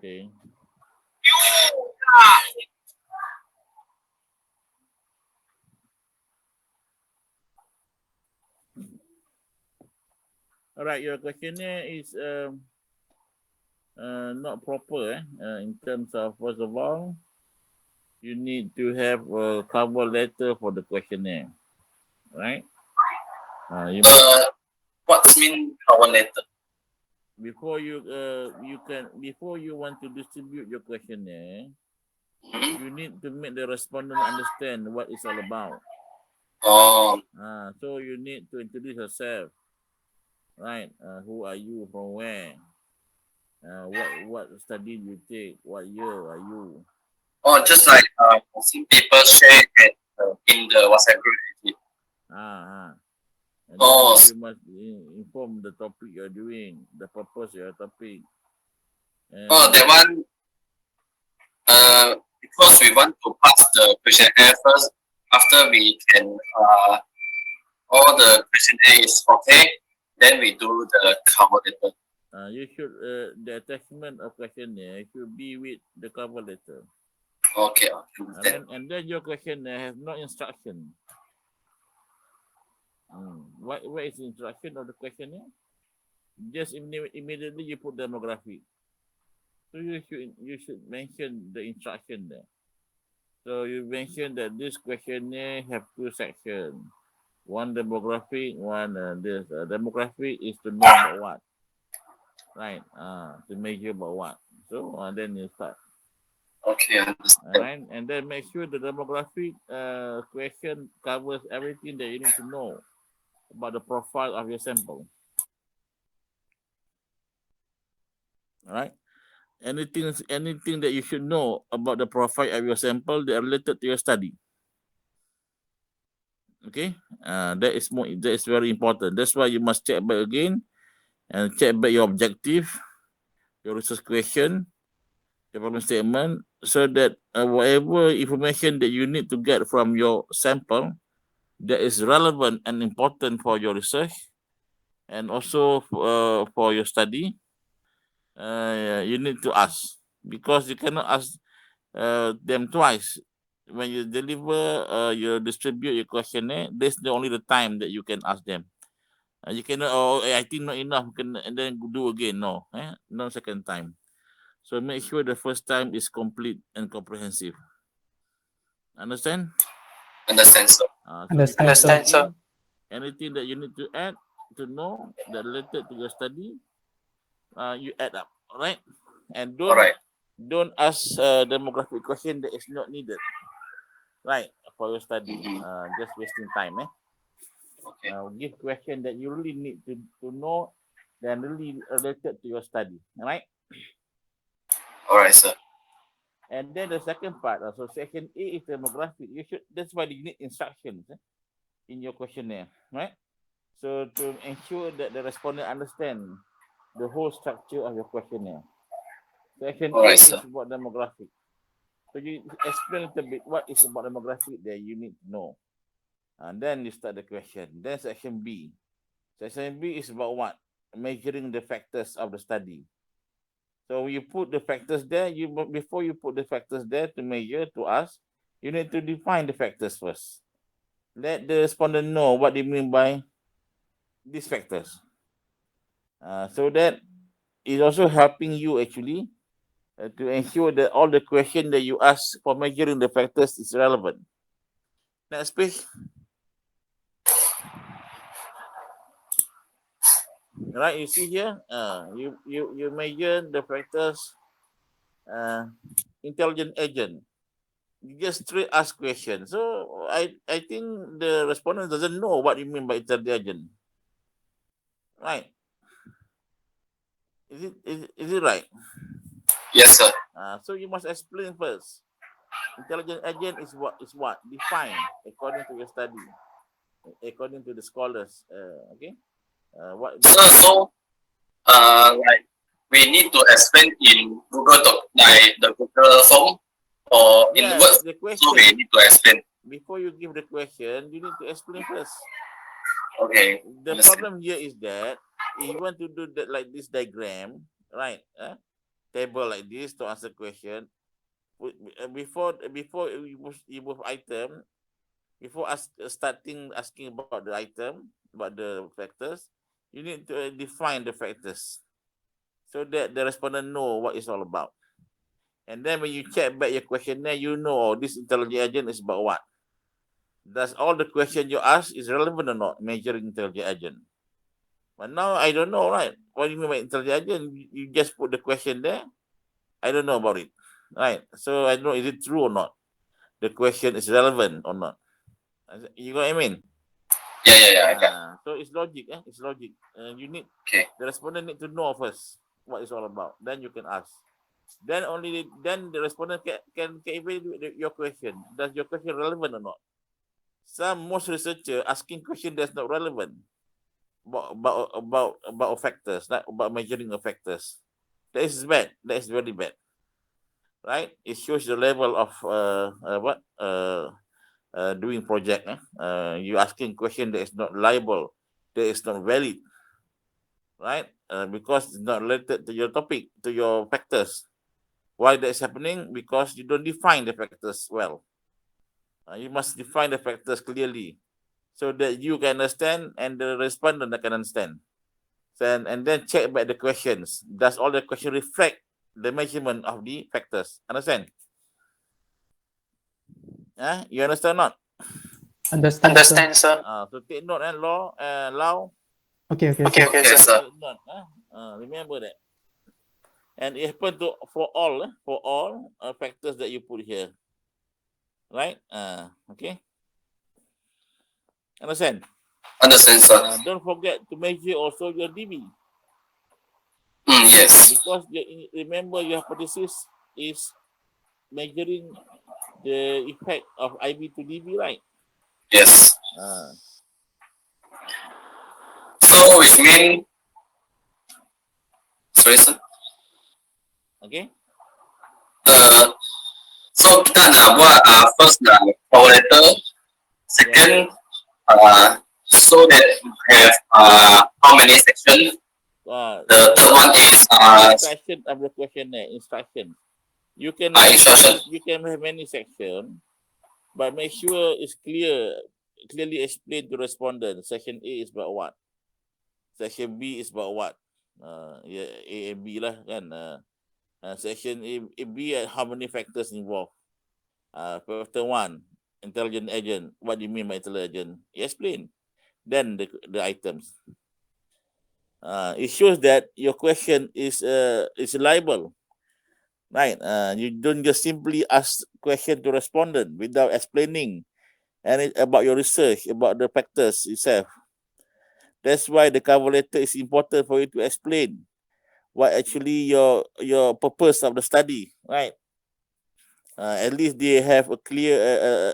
Okay. All right, your questionnaire is not proper in terms of, first of all, you need to have a cover letter for the questionnaire, right? You What's mean cover letter? before before you want to distribute your questionnaire, Mhm. you need to make the respondent understand what it's all about. Oh, So you need to introduce yourself, right? Who are you, from where? What study you take? What year are you? oh, just like some people share in the WhatsApp group. Is it? Ah, ah. And then Oh, you must inform the topic you're doing, the purpose of your topic, oh, and that one. Because we want to pass the questionnaire first. After we can all the questionnaire is okay, then we do the cover letter. you should the attachment of questionnaire should be with the cover letter. Okay, okay, And understand. then your questionnaire has no instruction. What is the instruction of the questionnaire? Just immediately you put demographic. So you should mention the instruction there. So you mentioned that this questionnaire have two sections. One demographic, one this demographic is to know about what, right? To measure about what. So then you start. Okay, All understand. right, and then make sure the demographic question covers everything that you need to know about the profile of your sample. All right, anything that you should know about the profile of your sample that are related to your study. Okay, that is very important. That's why you must check back again and check back your objective, your research question, your problem statement, so that whatever information that you need to get from your sample that is relevant and important for your research and also for your study, you need to ask, because you cannot ask them twice. When you deliver, you distribute your questionnaire. That's the only the time that you can ask them. You cannot. Oh, I think not enough. Can and then do again. No, no second time. So make sure the first time is complete and comprehensive. Understand? Understand, sir. So if you Understand, sir. anything that you need to add to know that related to your study, you add up. All right, and All right. don't ask demographic question that is not needed. Right, for your study. Just wasting time. Okay. Give question that you really need to know, then really related to your study. All right. All right, sir. And then the second part, so section A is demographic. You should. That's why you need instructions in your questionnaire, right? So to ensure that the respondent understand the whole structure of your questionnaire. Section All A right, is sir. about demographic. So you explain a little bit what is about demographic that you need to know. And then you start the question. Then section B. Section B is about what? Measuring the factors of the study. So you put the factors there. Before you put the factors there to measure to us, you need to define the factors first. Let the respondent know what they mean by these factors. So that is also helping you actually to ensure that all the question that you ask for measuring the factors is relevant. Next page. Right, you see here, you measure the factors, intelligent agent. You just straight ask questions. So I think the respondent doesn't know what you mean by intelligent agent. Right? Is it right? Yes, sir. So you must explain first. Intelligent agent is what defined according to your study, according to the scholars. Okay. What Sir, so like we need to explain in Google Doc, like the Google form, or in Yeah, words. the So we question. need to explain. Before you give the question, you need to explain first. Okay, The understand. problem here is that if you want to do that like this diagram, right? table like this to answer question. Before you move item, before starting asking about the item, about the factors, you need to define the factors so that the respondent know what it's all about. And then when you check back your questionnaire, you know this intelligent agent is about what. Does all the question you ask is relevant or not, measuring intelligent agent? But now I don't know, right? What do you mean by intelligent agent? You just put the question there. I don't know about it, right? So I don't know, is it true or not? The question is relevant or not? You know what I mean? Yeah, I got. So it's logic, It's logic. You need Okay. the respondent need to know first what it's all about. Then you can ask. Then the respondent can evaluate your question. Does your question relevant or not? Most researcher asking question that's not relevant about factors, like about measuring of factors. That is bad. That is very bad, right? It shows the level of doing project. You asking question that is not liable, that is not valid, right? Because it's not related to your topic, to your factors. Why that is happening? Because you don't define the factors well. You must define the factors clearly so that you can understand and the respondent can understand. And then check back the questions. Does all the question reflect the measurement of the factors? Understand? You understand not? Understand, sir. Sir. So take note, Lau. Okay, Okay, sir. sir. Take note, remember that. And it happens to for all factors that you put here, right? Okay. Understand? Understand, sir. Don't forget to measure also your DB. Yes. Because remember your hypothesis is measuring the effect of IB to DB, right? Yes. Uh, So which mean, sorry, sir. okay. So kita nak buat first calculator, second so that you have how many sections. The third one is instruction of the questionnaire. Instruction. You can instruction. You can have many sections, but make sure it's clearly explained to respondent. Section A is about what? Section B is about what? A and B lah kan. Section A, B, how many factors involved? Factor 1, intelligent agent. What do you mean by intelligent agent? Explain. Then the items. It shows that your question is liable, right? You don't just simply ask question to respondent without explaining and about your research, about the factors itself. That's why the cover letter is important for you to explain what actually your purpose of the study, right? At least they have a clear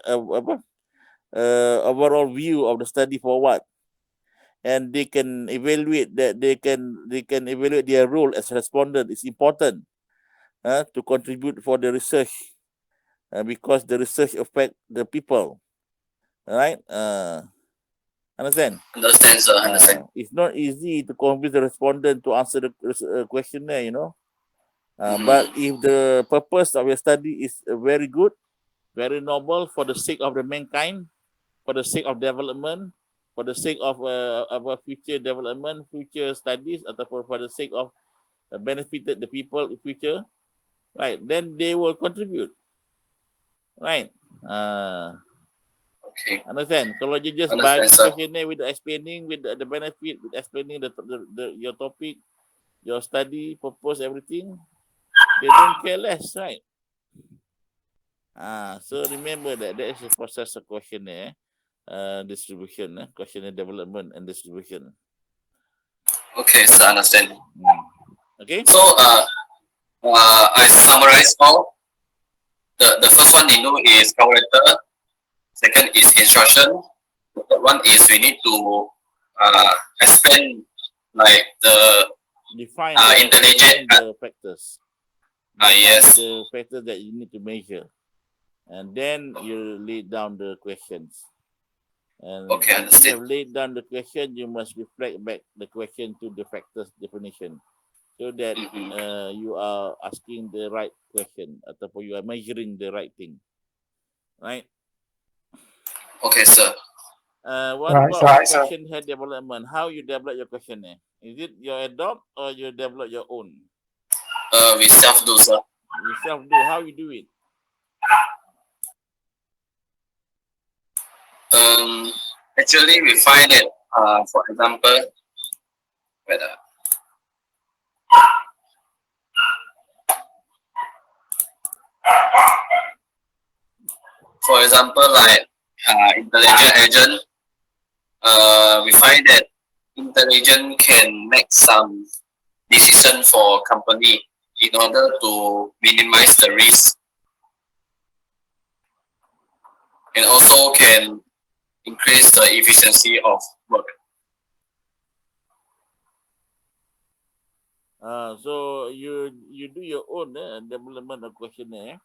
overall view of the study for what, and they can evaluate that they can evaluate their role as respondent. It's important to contribute for the research because the research affect the people, right? Understand? Understand, sir. Understand. It's not easy to convince the respondent to answer the questionnaire, but if the purpose of your study is very good, very noble, for the sake of the mankind, for the sake of development, for the sake of future development, future studies, ataupun for the sake of benefited the people in future, right? Then they will contribute, right? Okay. Understand? Kalau you just buy the questionnaire with explaining with the benefit, with explaining your topic, your study purpose, everything, they don't care less, right? So remember that there is a process of questionnaire distribution, questionnaire development and distribution. Okay, so I understand. Okay. So I summarize all. The first one you know is calculator. Second is instruction. The third one is we need to explain like the define intelligent the factors. Yes. The factors that you need to measure, and then you lay down the questions. And okay, after you have laid down the question, you must reflect back the question to the factors definition. so that you are asking the right question ataupun you are measuring the right thing, right? Okay, sir. What Right, about sir. questionnaire development? How you develop your questionnaire? Is it your adopt or you develop your own? We self do, sir. You self do. How you do it? Actually, we find that, for example, whether for example, like intelligent agent, we find that intelligent can make some decision for company in order to minimize the risk, and also can increase the efficiency of work. So you do your own development of questionnaire.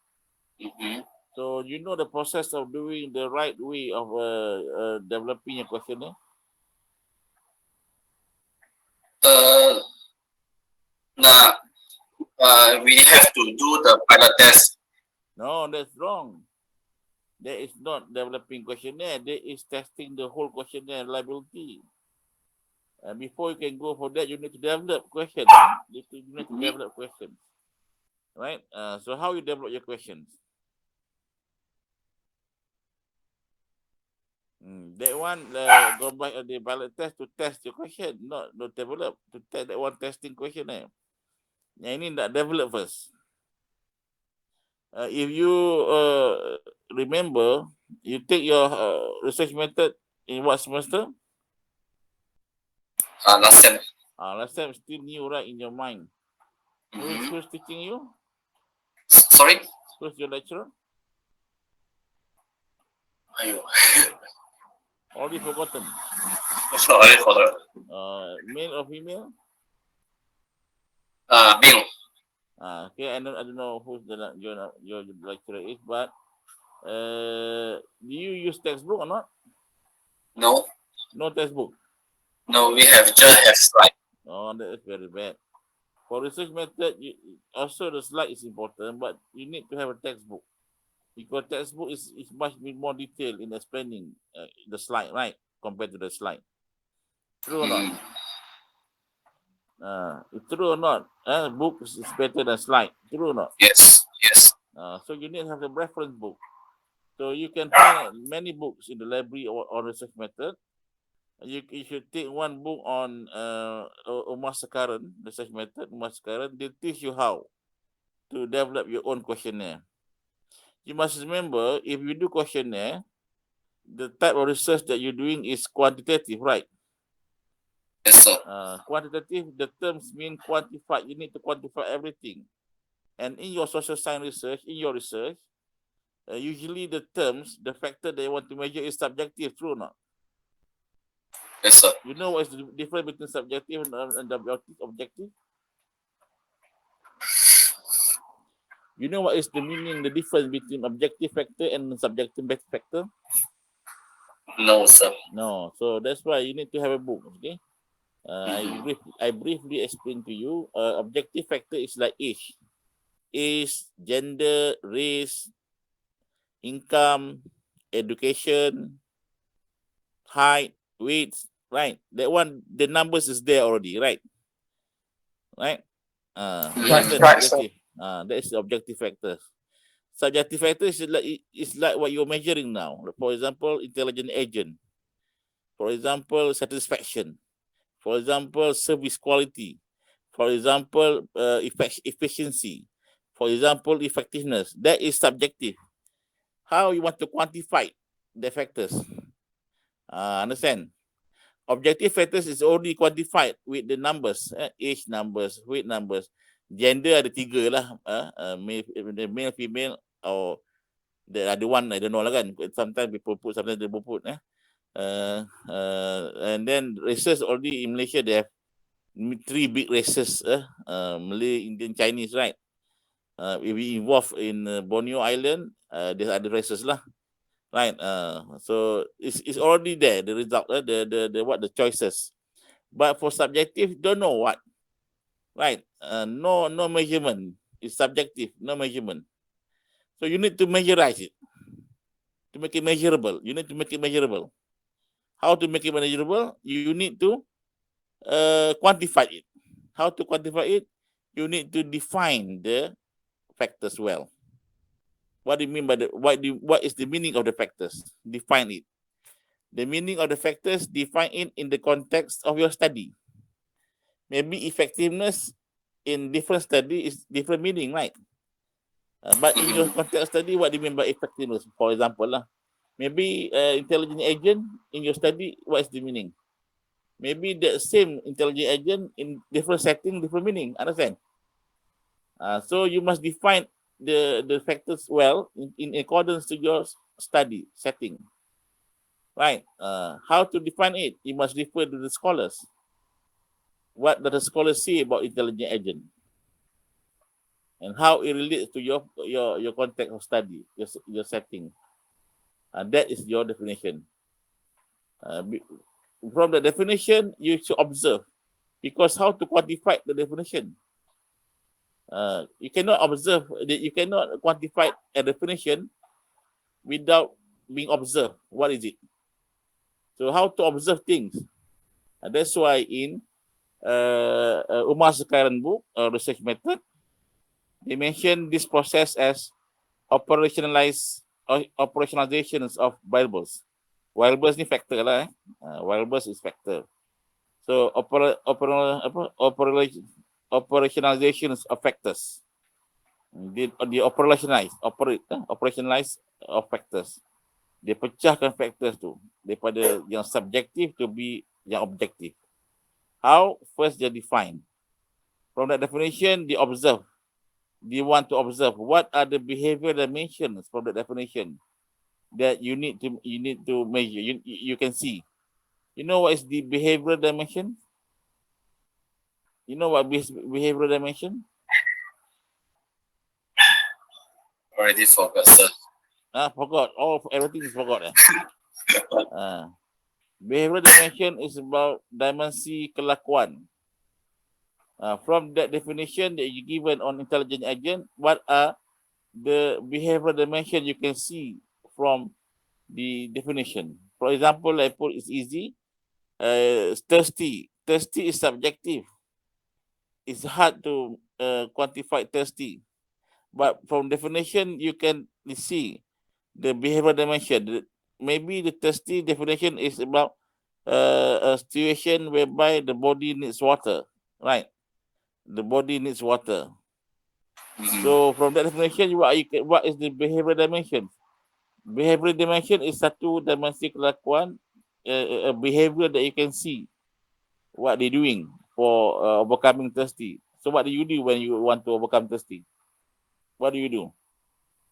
So you know the process of doing the right way of developing a questionnaire. Now, we have to do the pilot test. No, that's wrong. That is not developing questionnaire. That is testing the whole questionnaire reliability. Before you can go for that, you need to develop questions. You need to develop questions, right? So how you develop your questions? That one, go back the pilot test to test your question, not develop to test that one testing questionnaire. Yang ini nak develop first. If you remember, you take your research method in what semester? Last sem. Last time still new, right, in your mind. Who's teaching you? Sorry? Who's your lecturer? Already forgotten. Sorry for the Male or female? male. Okay, I don't know who your lecturer is, but do you use textbook or not? No. No textbook. No, we just have slide. Oh, that is very bad. For research method, also the slide is important, but you need to have a textbook because textbook is much more detailed in explaining the slide, right, compared to the slide. True or not? True or not? Book is better than slide. True or not? Yes. So you need to have a reference book. So you can find many books in the library or research method. You should take one book on Umar Sekaran, research method. Umar Sekaran, they teach you how to develop your own questionnaire. You must remember, if you do questionnaire, the type of research that you're doing is quantitative, right? Yes, sir. Quantitative, the terms mean quantified. You need to quantify everything. And in your social science research, usually the terms, the factor they want to measure is subjective, true or not? Yes, sir. You know what's the difference between subjective and objective? You know what is the meaning, the difference between objective factor and subjective factor? No, sir. No. So that's why you need to have a book, okay? I briefly explain to you. Objective factor is like age, gender, race, income, education, height, weight, right? That one, the numbers is there already, right? Right? Right, Objective. That is the objective factor. Subjective factor is like what you're measuring now. For example, intelligent agent. For example, satisfaction. For example, service quality. For example, efficiency. For example, effectiveness. That is subjective. How you want to quantify the factors? Understand? Objective factors is already quantified with the numbers, age numbers, weight numbers. Gender ada 3 lah, male, female, or the other one I don't know lah kan. Sometimes people put, sometimes they don't put. And then races already in Malaysia, they have 3 big races, Malay, Indian, Chinese, right? If we involve in Borneo Island, there's other races lah, right? So it's already there, the result, the choices. But for subjective, don't know what, right? no measurement. It's subjective, no measurement. So you need to measurize it. To make it measurable, you need to make it measurable. How to make it measurable? You need to quantify it. How to quantify it? You need to define the factors well. What do you mean by what is the meaning of the factors? Define it. The meaning of the factors, define it in the context of your study. Maybe effectiveness in different study is different meaning, right? But in your context study, what do you mean by effectiveness? For example, maybe intelligent agent in your study, what is the meaning? Maybe the same intelligent agent in different setting, different meaning. Understand? So you must define the factors well in accordance to your study setting. Right? How to define it? You must refer to the scholars. What does the scholars say about intelligent agent? And how it relates to your context of study, your setting. That is your definition. From the definition, you should observe. Because how to quantify the definition? You cannot observe, you cannot quantify a definition without being observed. What is it? So how to observe things? That's why in Umar's current book, Research Method, they mention this process as operationalizations of variables. Variables ni factor lah. Variables is factor. So operationalizations of factors. Dia operationalize of factors. Dia pecahkan factors tu daripada yang subjektif to be yang objektif. How? First they define. From that definition, they observe. They want to observe what are the behavior dimensions from the definition that you need to measure. You can see. You know what is the behavioral dimension? You know what behavioral dimension? Already forgot, sir. Forgot. Everything is forgot. Behavioral dimension is about dimensi kelakuan. From that definition that you given on intelligent agent, what are the behavioral dimension you can see from the definition? For example, I put it's easy. Thirsty. Thirsty is subjective. It's hard to quantify thirsty. But from definition, you can see the behavioral dimension. Maybe the thirsty definition is about a situation whereby the body needs water, right? The body needs water. So from that definition, what is the behavioral dimension? Behavioral dimension is satu dimensi kelakuan, a behavior that you can see what they're doing for overcoming thirsty. So what do you do when you want to overcome thirsty? What do you do?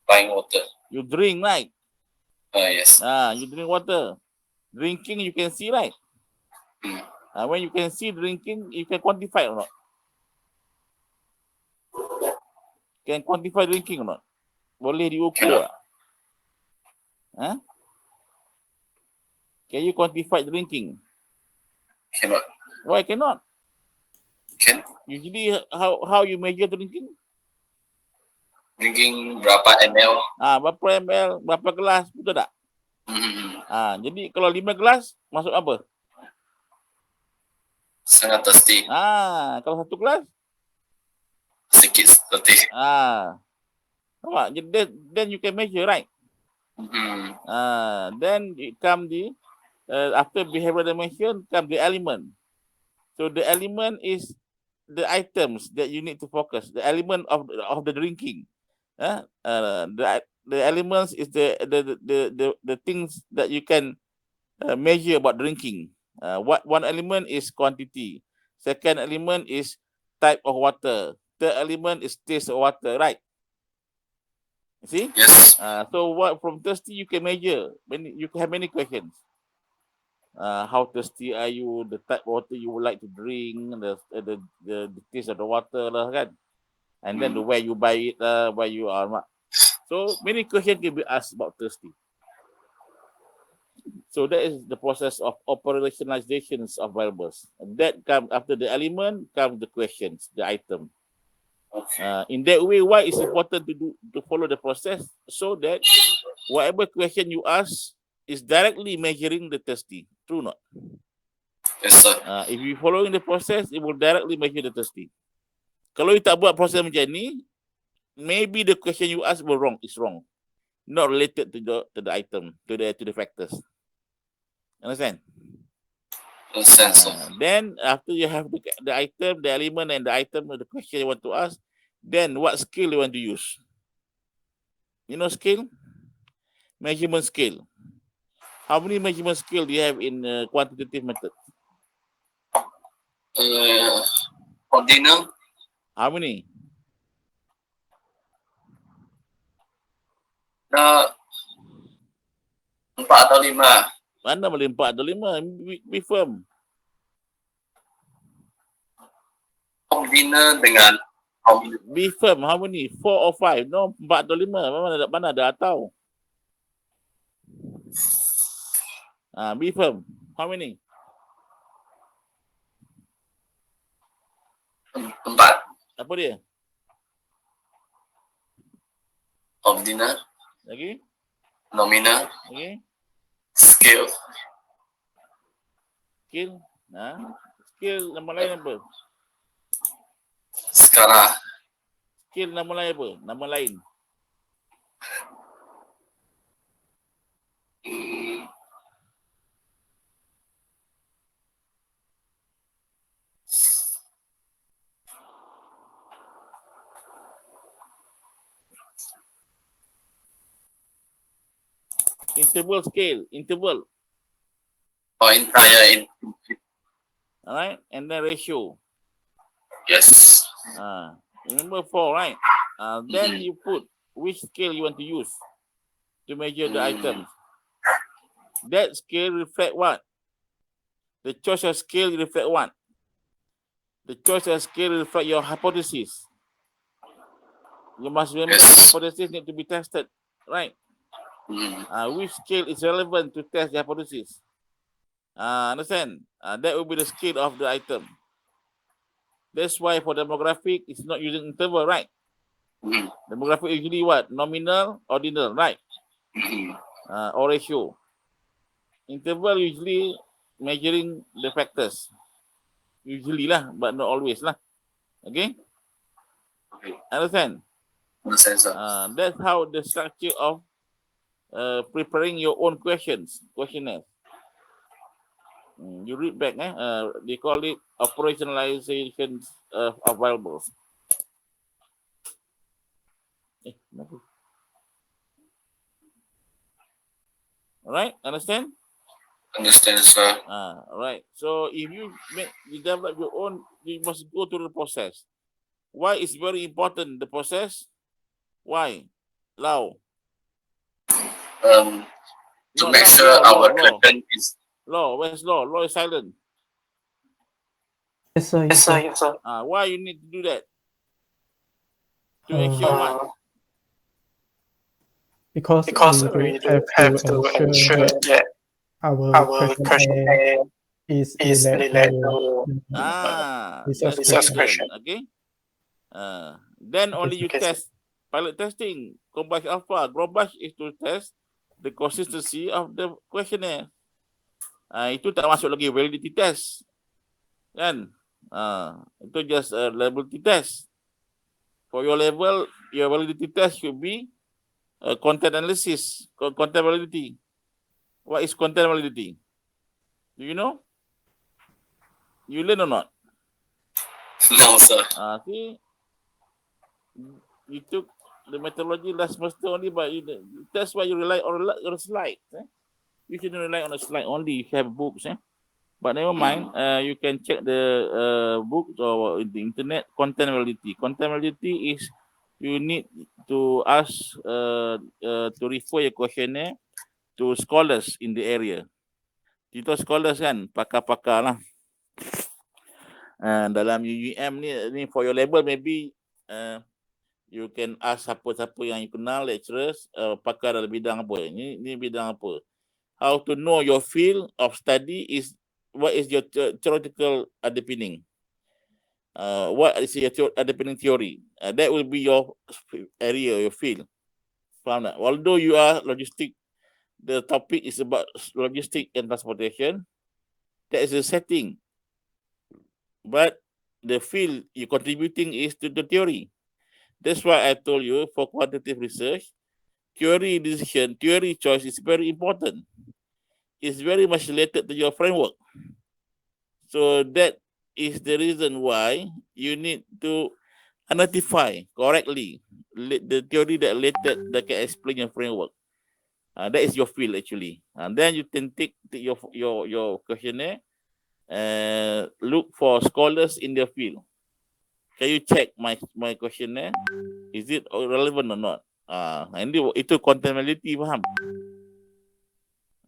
Buying water. You drink, right? Yes. You drink water. Drinking, you can see, right? When you can see drinking, you can quantify or not? Can quantify drinking or not? Boleh diukur tak? Can you quantify drinking? Cannot. Why cannot? Can. Usually, how you measure drinking? Drinking berapa ml? Berapa ml, berapa gelas, betul tak? Jadi kalau 5 gelas, masuk apa? Sangat thirsty. Kalau 1 gelas? Sedikit thirsty. Nampak? Then you can measure, right? Then it come after behavioral dimension, come the element. So the element is the items that you need to focus. The element of the drinking. The elements is the things that you can measure about drinking. One element is quantity. Second element is type of water. Third element is taste of water, right? You see? Yes. So what from thirsty you can measure. You can have many questions. How thirsty are you? The type of water you would like to drink, the taste of the water lah, kan? And then the where you buy it, where you are. So many questions can be asked about thirsty. So that is the process of operationalizations of variables. That comes after the element, comes the questions, the item. In that way, why it's important to follow the process so that whatever question you ask is directly measuring the testing. True or not? Yes, sir. If you following the process, it will directly measure the testing. Kalau you tak buat proses macam ni, maybe the question you ask will wrong. It's wrong, not related to the item, to the factors. Understand? Understand, sir. Then after you have the item, the element, and the item of the question you want to ask, then what scale you want to use? You know scale? Measurement scale. How many measurement scale do you have in quantitative method? Ordinal. How many? Dah 4 atau 5. Mana boleh 4 atau 5? Be firm. Ordinal dengan Be firm. How many? 4 or 5? No, 4 atau 5. Mana ada atau? Be firm. How many? 4. Apa dia? Ordinal, Lagi? nominal, Lagi? scale. Skill? Skill nama lain apa? Skala. Skill nama lain apa? Nama lain. Interval scale. Interval. Yeah. Alright? And then ratio. Yes. Remember 4, right? Then you put which scale you want to use to measure the items. That scale reflect what? The choice of scale reflect what? The choice of scale reflect your hypothesis. You must remember the hypothesis need to be tested, right? Which scale is relevant to test the hypothesis? Understand? That will be the scale of the item. That's why for demographic, it's not using interval, right? Demographic usually what? Nominal, ordinal, right? Or ratio. Interval usually measuring the factors. Usually lah, but not always lah. Okay? Understand? Understand, sir. That's how the structure of preparing your own questionnaire. You read back, they call it operationalization of variables. All right, understand? Understand, sir. All right. So if you develop your own, you must go through the process. Why is very important the process? Why? Lau. To make sure our question is. Law. Where's law? Law is silent. Yes, sir. Yes, sir. Why you need to do that? To ensure what? Because we have to ensure that our questionnaire is related to research question. Okay. Then only you test pilot testing. Combat alpha. Grobash is to test the consistency of the questionnaire. Itu tak masuk lagi validity test. Kan? Itu just a levelity test. For your level, your validity test should be content analysis, content validity. What is content validity? Do you know? You learn or not? No, sir. See, you took the methodology last semester only, but that's why you rely on your slide. You shouldn't rely on a slide only if you have books. But never mind, you can check the books or the internet. Content validity. Content validity is you need to ask to refer your questionnaire to scholars in the area. Kita scholars kan, pakar-pakar lah. Dalam UUM ni for your level maybe you can ask siapa-siapa yang you kenal, lecturers, pakar dalam bidang apa. Ini bidang apa. How to know your field of study is what is your theoretical underpinning. What is your underpinning theory? That will be your area, your field. Faham tak? Although you are logistic, the topic is about logistic and transportation. That is the setting. But the field you're contributing is to the theory. That's why I told you for quantitative research, theory decision, theory choice is very important. It's very much related to your framework. So that is the reason why you need to identify correctly the theory that can explain your framework. That is your field actually. And then you can take your questionnaire and look for scholars in their field. Can you check my questionnaire? Is it relevant or not? Itu contentability, faham?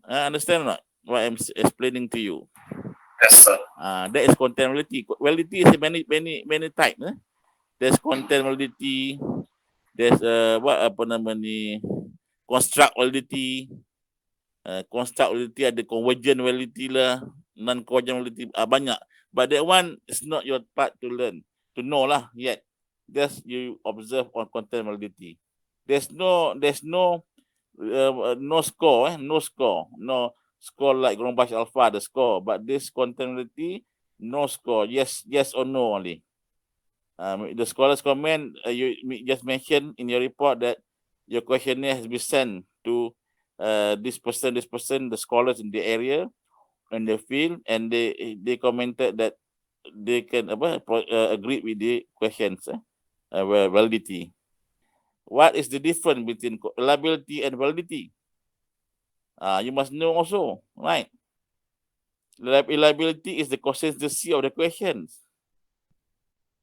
Understand or not? What I'm explaining to you. Yes, sir. That is contentability. Validity is many types. There's contentability. There's construct validity. Construct validity ada convergent validity lah, non-convergent validity, banyak. But that one is not your part to learn, to know lah yet. Just you observe on content validity. There's no score, no score like Grombash Alpha, the score. But this content validity, no score, yes or no only. The scholars comment, you just mentioned in your report that your questionnaire has been sent to this person, the scholars in the area, in the field, and they commented that they can agree with the questions, validity. What is the difference between reliability and validity? You must know also, right? Reliability is the consistency of the questions.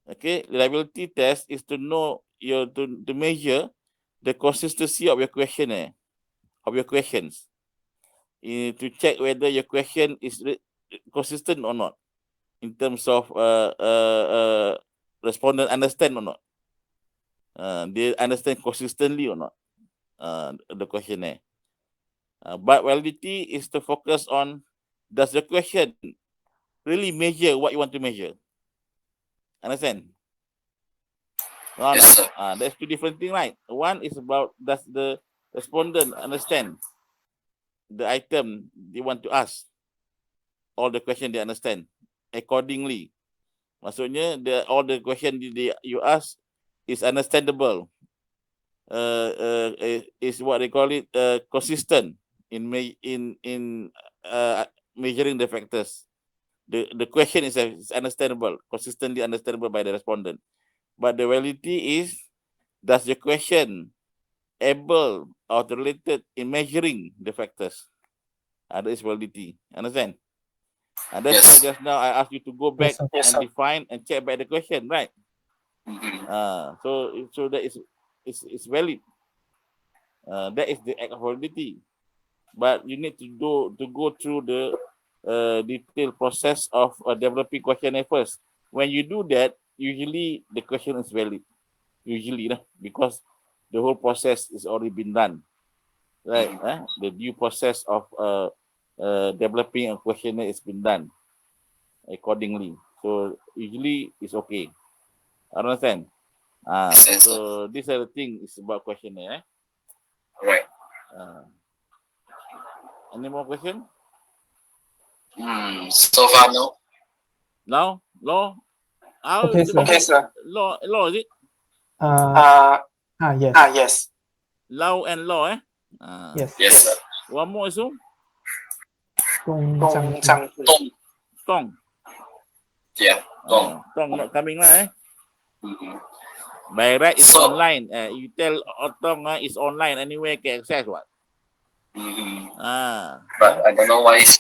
Okay, reliability test is to know to measure the consistency of your questionnaire, of your questions, to check whether your question is consistent or not in terms of respondent understand or not. They understand consistently or not the questionnaire. But validity is to focus on, does the question really measure what you want to measure? Understand? Yes, sir. That's two different things, right? One is about, does the respondent understand the item they want to ask, all the question they understand accordingly. Maksudnya all the question you ask is understandable, is what they call it, consistent in measuring the factors. The question is understandable, consistently understandable by the respondent. But the validity is, does the question able or related in measuring the factors? That is validity. Understand? That's why just now I asked you to go back and define and check back the question, right? So that is valid. That is the act of validity. But you need to go through the detailed process of developing questionnaire first. When you do that, usually the question is valid. Usually, because the whole process is already been done, right? The due process of developing a questionnaire has been done accordingly. So usually it's okay. Understand? So these are the things about questionnaire. Right. Any more question? So far, no. Now, law. Okay, sir. Okay, sir. Law is it? Yes. Yes. Law and law, Yes. Yes, sir. One more is who? Tong. Yeah, Tong. Tong not coming lah, By right, it's online. You tell Tong it's online anyway, can access what? But I don't know why it's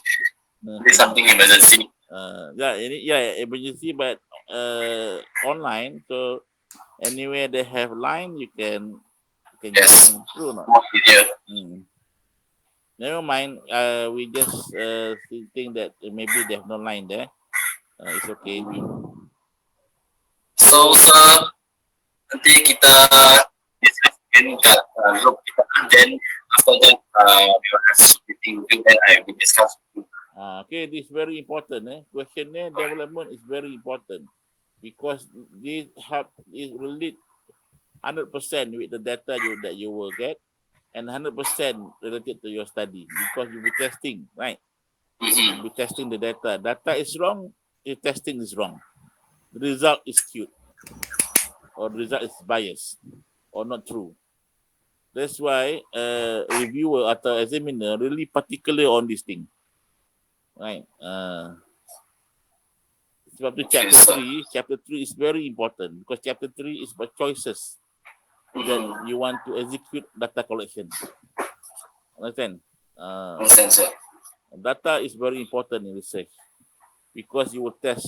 something emergency. Emergency, but online. So anywhere they have line, you can Yes. through not. More easier. Never mind. We just think that maybe they have no line there. It's okay. So, sir, nanti kita discuss again kat group kita, then after that we will have meeting with you and I will discuss with you. Okay, this is very important. Questionnaire development is very important. because this relate 100% with the data that you will get, and 100% related to your study, because you'll be testing, right? You'll be testing the data. Data is wrong, your testing is wrong. The result is skewed, or the result is biased, or not true. That's why reviewer atau examiner really particular on this thing, right? Sebab tu chapter 3 is very important, because chapter 3 is about choices that you want to execute data collection. Understand? Understand, sir. Data is very important in research, because you will test